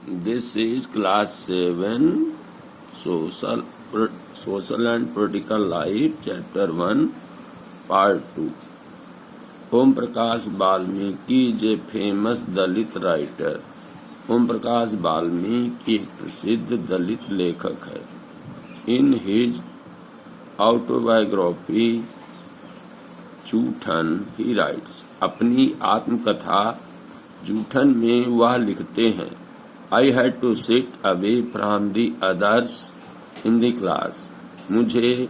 This is class 7 social and political life chapter 1 part 2. Om Prakash Valmiki is a famous Dalit writer. ओम प्रकाश वाल्मीकि एक प्रसिद्ध दलित लेखक है. In his autobiography Joothan he writes, अपनी आत्मकथा जूठन में वह लिखते हैं, I had to sit away from the others in the class. मुझे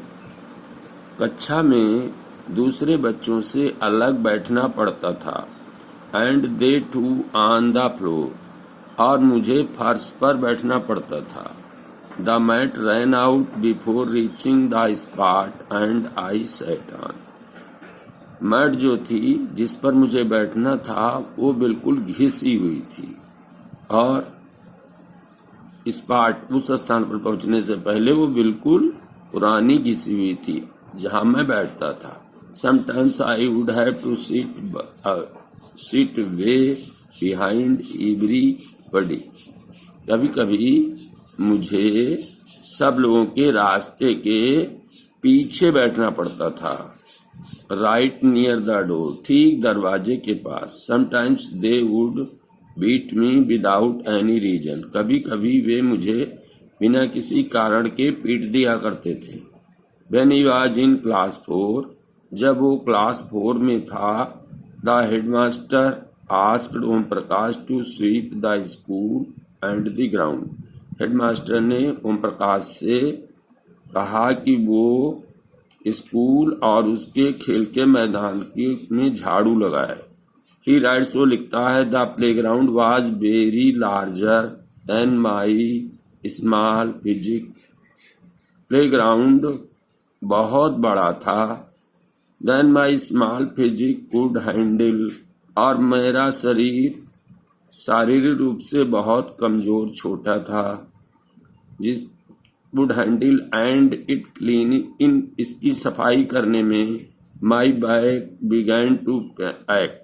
कक्षा में दूसरे बच्चों से अलग बैठना पड़ता था. And they to on the floor, और मुझे फर्श पर बैठना पड़ता था. The mat ran out before reaching the spot and I sat on. Mat जो थी जिस पर मुझे बैठना था वो बिल्कुल घिसी हुई थी, और स्पॉट उस स्थान पर पहुंचने से पहले वो बिल्कुल पुरानी घिसी हुई थी जहां मैं बैठता था. Sometimes I would have to sit way behind everybody. कभी कभी मुझे सब लोगों के रास्ते के पीछे बैठना पड़ता था. राइट नियर द डोर, ठीक दरवाजे के पास. Sometimes they would beat me without any reason, कभी कभी वे मुझे बिना किसी कारण के पीट दिया करते थे. When he was in class 4, जब वो क्लास 4 में था, the headmaster asked Om Prakash to sweep the school and the ground. Headmaster ने ओम प्रकाश से कहा कि वो स्कूल और उसके खेल के मैदान में झाड़ू लगाए. ही राइट्स, वो लिखता है, the playground was very larger than my small physique. Playground बहुत बड़ा था. Than my small physique could handle, और मेरा शरीर शारीरिक रूप से बहुत कमजोर छोटा था. जिस wood handle and it cleaning, इन इसकी सफाई करने में. माई बैक बिगैन टू एक्ट,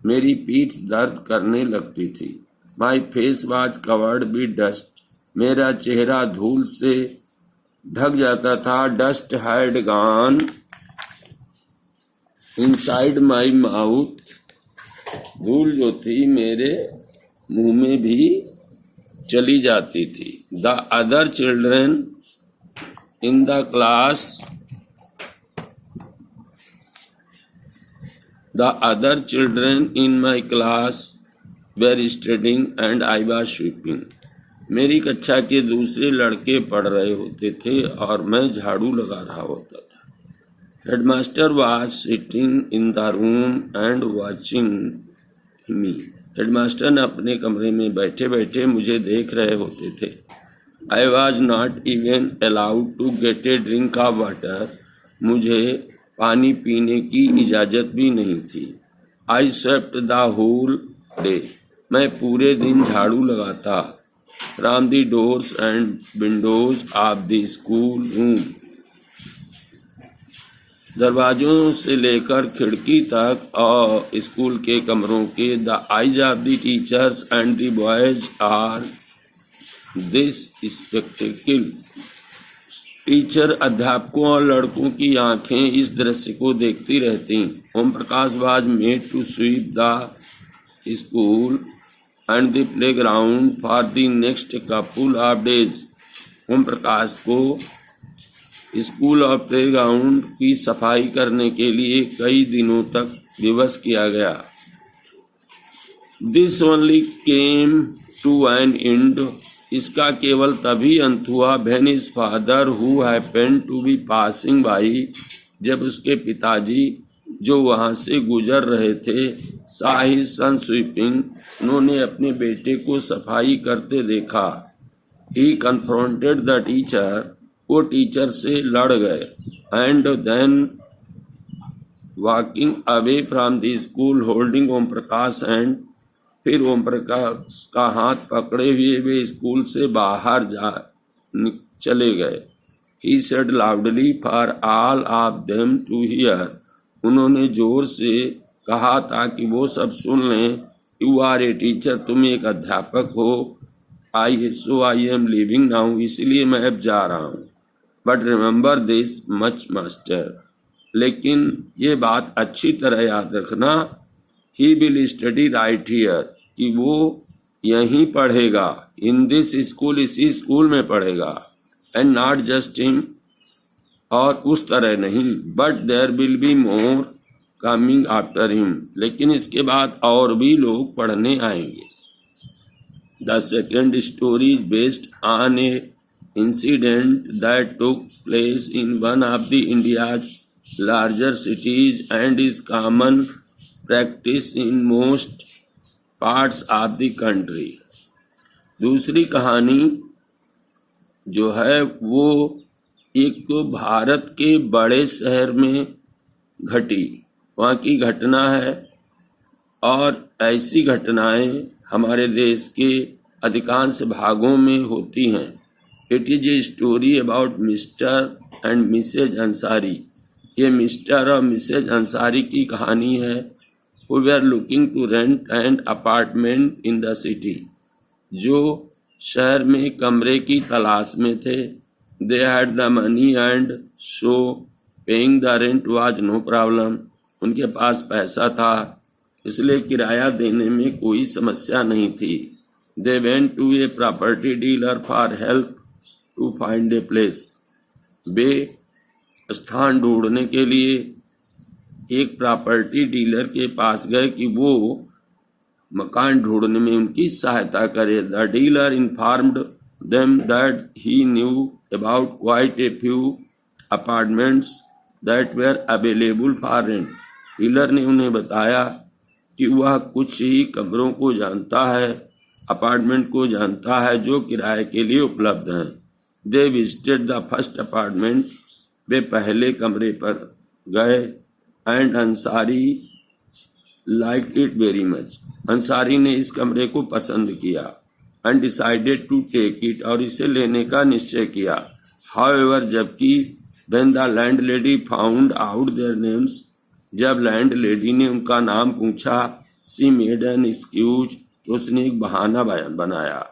मेरी पीठ दर्द करने लगती थी. My face was covered with dust, मेरा चेहरा धूल से ढक जाता था. Dust had gone inside my mouth, धूल जो थी मेरे मुंह में भी चली जाती थी. The other children in the class, the other children in my class were studying and I was sweeping. मेरी कक्षा के दूसरे लड़के पढ़ रहे होते थे और मैं झाड़ू लगा रहा होता था. Headmaster was sitting in the room and watching me. Headmaster ने अपने कमरे में बैठे बैठे मुझे देख रहे होते थे. I was not even allowed to get a drink of water, मुझे पानी पीने की इजाज़त भी नहीं थी. I swept the whole day, मैं पूरे दिन झाड़ू लगाता. From the doors and windows of the school room, दरवाजों से लेकर खिड़की तक और स्कूल के कमरों के. The eyes of the teachers and the boys are this spectacle, teacher, अध्यापकों और लड़कों की आंखें इस दृश्य को देखती रहती. Om Prakash was made to sweep the school and the playground for the next couple of days. Om Prakash को स्कूल और प्लेग्राउंड की सफाई करने के लिए कई दिनों तक विवश किया गया. This only came to an end, इसका केवल तभी अंत हुआ. When his father who happened to be passing by, जब उसके पिताजी जो वहां से गुजर रहे थे, saw his son sweeping, उन्होंने अपने बेटे को सफाई करते देखा. ही कन्फ्रंटेड द टीचर, वो टीचर से लड़ गए. And then walking away from the school holding Om Prakash hand, फिर ओम प्रकाश का हाथ पकड़े हुए वे स्कूल से बाहर चले गए. He said loudly for all of them to hear, उन्होंने जोर से कहा ताकि वो सब सुन लें. यू आर ए टीचर, तुम एक अध्यापक हो. आई एम लीविंग नाउ, इसलिए मैं अब जा रहा हूँ। But remember this much master, लेकिन ये बात अच्छी तरह याद रखना, he will study right here, कि वो यहीं पढ़ेगा, इन दिस स्कूल, इसी स्कूल में पढ़ेगा, एंड नॉट जस्ट हिम, और उस तरह नहीं, but there will be more coming after him, लेकिन इसके बाद और भी लोग पढ़ने आएंगे। The second story is based on a incident that took place in one of the India's larger cities and is common practice in most parts of the country। दूसरी कहानी जो है वो एक तो भारत के बड़े शहर में घटी, वहाँ की घटना है, और ऐसी घटनाएं हमारे देश के अधिकांश भागों में होती हैं। It is a story about mister and missus Ansari. ये मिस्टर और मिसेज अंसारी की कहानी है। Who were looking to rent an apartment in the city, जो शहर में कमरे की तलाश में थे। They had the money and so paying the rent was no problem, उनके पास पैसा था इसलिए किराया देने में कोई समस्या नहीं थी। They went to a property dealer for help to find a place, वे स्थान ढूंढने के लिए एक प्रॉपर्टी डीलर के पास गए कि वो मकान ढूंढने में उनकी सहायता करे। The dealer informed them that he knew about quite a few apartments that were available for rent. Dealer ने उन्हें बताया कि वह कुछ ही कमरों को जानता है, अपार्टमेंट को जानता है जो किराए के लिए उपलब्ध हैं। They visited the first apartment, वे पहले कमरे पर गए, and Ansari liked it very much, Ansari ने इस कमरे को पसंद किया। And decided to take it, और इसे लेने का निश्चय किया। हाउएवर, जबकि when the landlady found out their names, जब लैंडलेडी ने उनका नाम पूछा, शी मेड एन एक्सक्यूज, तो उसने एक बहाना बनाया।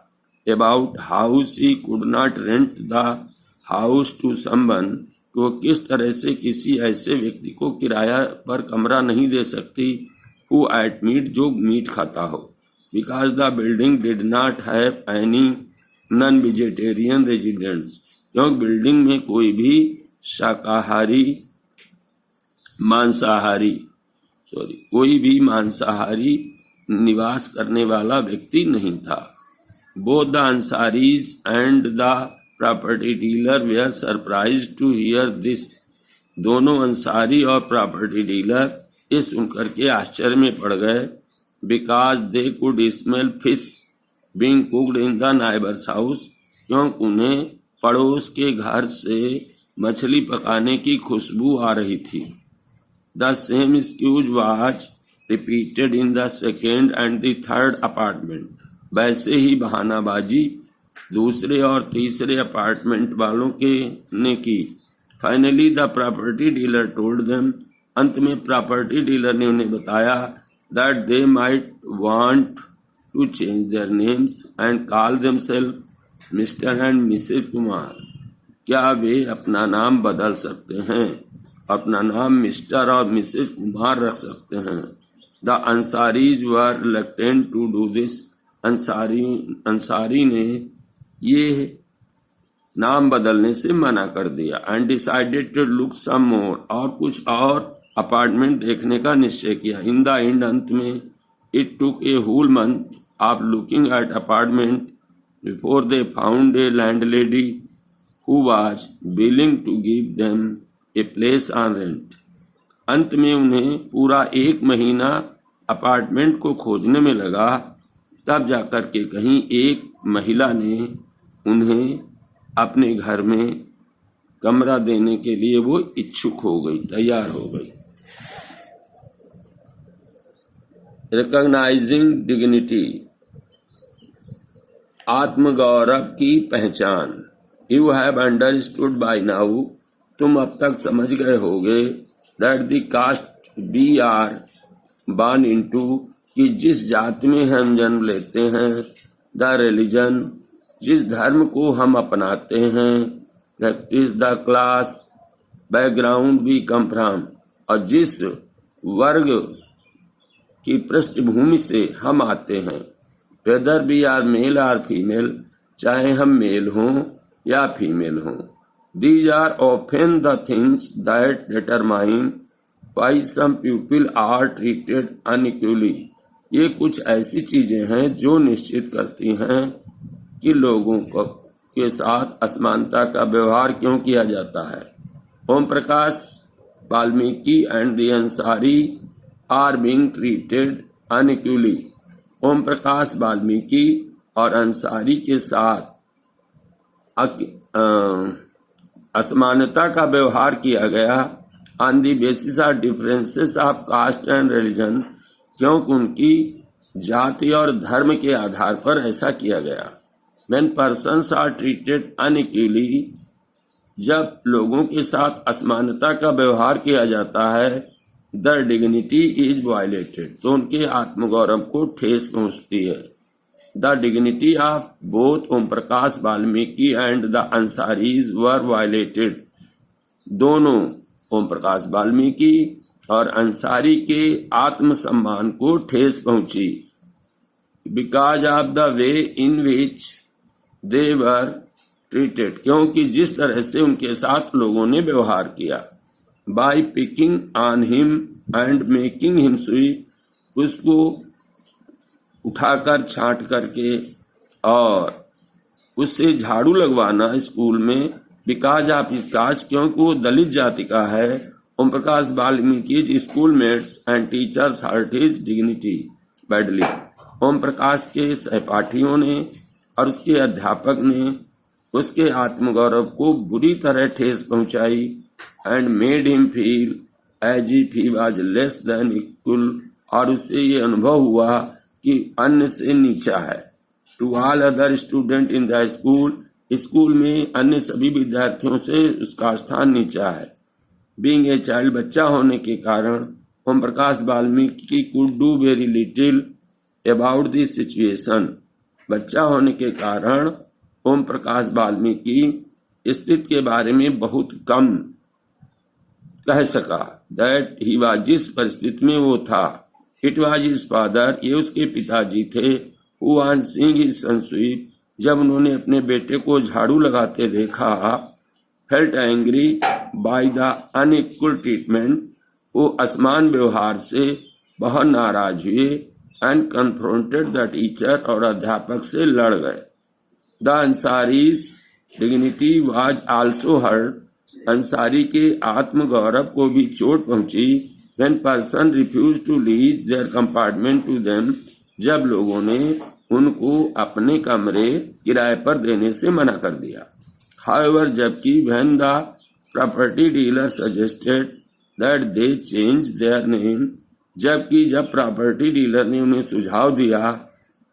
About how she could not rent the house to someone, तो किस तरह से किसी ऐसे व्यक्ति को किराया पर कमरा नहीं दे सकती हु एट मीट, जो मीट खाता हो। Because the building did not have any non vegetarian residents, क्योंकि बिल्डिंग में कोई भी कोई भी मांसाहारी निवास करने वाला व्यक्ति नहीं था। Both the Ansaris and the property dealer were surprised to hear this, दोनों अंसारी और प्रॉपर्टी डीलर इस सुनकर के आश्चर्य में पड़ गए। Because they could smell fish being cooked in the neighbours house, क्योंकि उन्हें पड़ोस के घर से मछली पकाने की खुशबू आ रही थी। The same excuse was repeated in the second and the third apartment, वैसे ही बहानाबाजी दूसरे और तीसरे अपार्टमेंट वालों के ने की। Finally the property dealer told them, अंत में प्रॉपर्टी डीलर ने उन्हें बताया, that they might want to change their names and call themselves mister and missus Kumar, क्या वे अपना नाम बदल सकते हैं, अपना नाम मिस्टर और मिसेज कुमार रख सकते हैं। The Ansaris were reluctant to do this, Ansari ने ये नाम बदलने से मना कर दिया। And decided to look some more, और कुछ और अपार्टमेंट देखने का निश्चय किया। इन द एंड, अंत में, it took a whole month of looking at apartment before they found a landlady who was willing to give them a place on rent. अंत में उन्हें पूरा 1 महीना अपार्टमेंट को खोजने में लगा, तब जाकर के कहीं एक महिला ने उन्हें अपने घर में कमरा देने के लिए वो इच्छुक हो गई, तैयार हो गई। रिकॉग्नाइजिंग डिग्निटी, आत्मगौरव की पहचान। You have understood by now, तुम अब तक समझ गए होगे, that the caste we are born into, कि जिस जाति में हम जन्म लेते हैं, द रिलीजन जिस धर्म को हम अपनाते हैं, that is the class background we come from, और जिस वर्ग की पृष्ठभूमि से हम आते हैं, वेदर वी आर मेल और फीमेल, चाहे हम मेल हों या फीमेल हों, these are often the things that determine why some people are treated unequally. ये कुछ ऐसी चीजें हैं जो निश्चित करती हैं कि लोगों को के साथ असमानता का व्यवहार क्यों किया जाता है। Om Prakash Valmiki and the Ansari are being treated unequally. Om Prakash Valmiki और अंसारी के साथ असमानता का व्यवहार किया गया on the basis of differences of caste and religion, क्योंकि उनकी जाति और धर्म के आधार पर ऐसा किया गया। When persons are treated unequally, जब लोगों के साथ असमानता का व्यवहार किया जाता है, द डिग्निटी इज वायलेटेड, तो उनके आत्मगौरव को ठेस पहुंचती है। The dignity of both Om Prakash Valmiki and the Ansaris were violated, दोनों ओम प्रकाश वाल्मीकि और अंसारी के आत्मसम्मान को ठेस पहुंची। Because of the way in which they were treated, क्योंकि जिस तरह से उनके साथ लोगों ने व्यवहार किया। By picking on him and making him sweep, उसको उठाकर छांट करके और उससे झाड़ू लगवाना स्कूल में। बिकॉज ऑफ काज, क्योंकि वो दलित जाति का है। Om Prakash Valmiki schoolmates and teachers hurt his dignity badly, Om Prakash के सहपाठियों ने और उसके अध्यापक ने उसके आत्मगौरव को बुरी तरह ठेस पहुंचाई। And made him feel as if he was less than equal, और उससे ये अनुभव हुआ कि अन्य से नीचा है। To all other student in the school, school में अन्य सभी विद्यार्थियों से उसका स्थान नीचा है। बीइंग ए चाइल्ड, बच्चा होने के कारण Om Prakash Valmiki could do very little about this situation, बच्चा होने के कारण ओम प्रकाश वाल्मीकि स्थिति के बारे में बहुत कम कह सका। दैट ही वाज, जिस परिस्थिति में वो था। इट वाज हिज फादर, ये उसके पिताजी थे। Who on seeing his son sweep, जब उन्होंने अपने बेटे को झाड़ू लगाते देखा। Felt angry by the unequal treatment, वो असमान व्यवहार से बहुत नाराज हुए। एंड कन्फ्रोंटेड द टीचर, और अध्यापक से लड़ गए। The Ansaris dignity was also hurt, Ansari के आत्मगौरव को भी चोट पहुंची। When person refuse to lease their compartment to them, जब लोगों ने उनको अपने कमरे किराए पर देने से मना कर दिया। हाउएवर, जबकि when the property dealer suggested that they change their name, जबकि जब प्रॉपर्टी डीलर ने उन्हें सुझाव दिया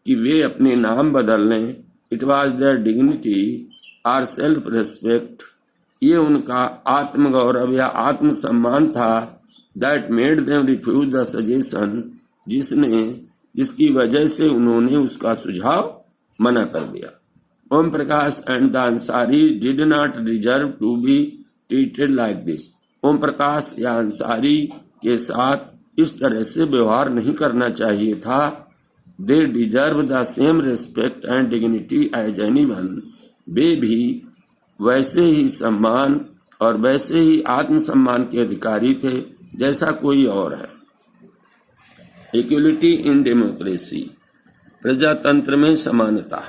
कि वे अपने नाम बदल लें। इट वाज देयर डिग्निटी और सेल्फ रिस्पेक्ट, ये उनका आत्मगौरव या आत्मसम्मान था। That made them refuse the suggestion, जिसकी वजह से उन्होंने उसका सुझाव मना कर दिया। Om Prakash and the Ansari did not deserve to be treated like this, Om Prakash या अंसारी के साथ इस तरह से व्यवहार नहीं करना चाहिए था। They deserve the same respect and dignity as anyone, वे भी वैसे ही सम्मान और वैसे ही आत्मसम्मान के अधिकारी थे जैसा कोई और है। इक्वलिटी इन डेमोक्रेसी, प्रजातंत्र में समानता।